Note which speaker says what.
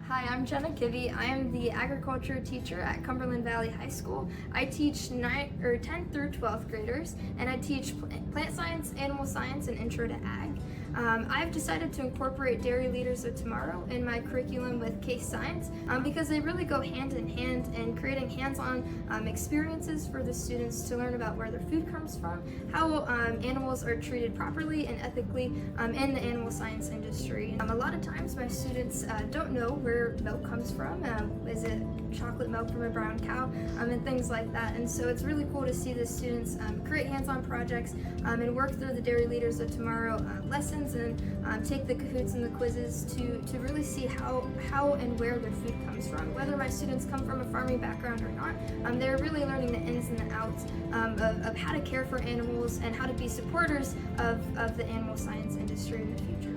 Speaker 1: Hi, I'm Jenna Kibbe. I am the agriculture teacher at Cumberland Valley High School. I teach 10th through 12th graders, and I teach plant science, animal science, and intro to ag. I've decided to incorporate Dairy Leaders of Tomorrow in my curriculum with case science because they really go hand in hand in creating hands-on experiences for the students to learn about where their food comes from, how animals are treated properly and ethically in the animal science industry. A lot of times my students don't know where milk comes from. Is it chocolate milk from a brown cow, and things like that. And so it's really cool to see the students create hands-on projects and work through the Dairy Leaders of Tomorrow lessons and take the Kahoots and the quizzes to really see how and where their food comes from. Whether my students come from a farming background or not, they're really learning the ins and the outs of how to care for animals and how to be supporters of the animal science industry in the future.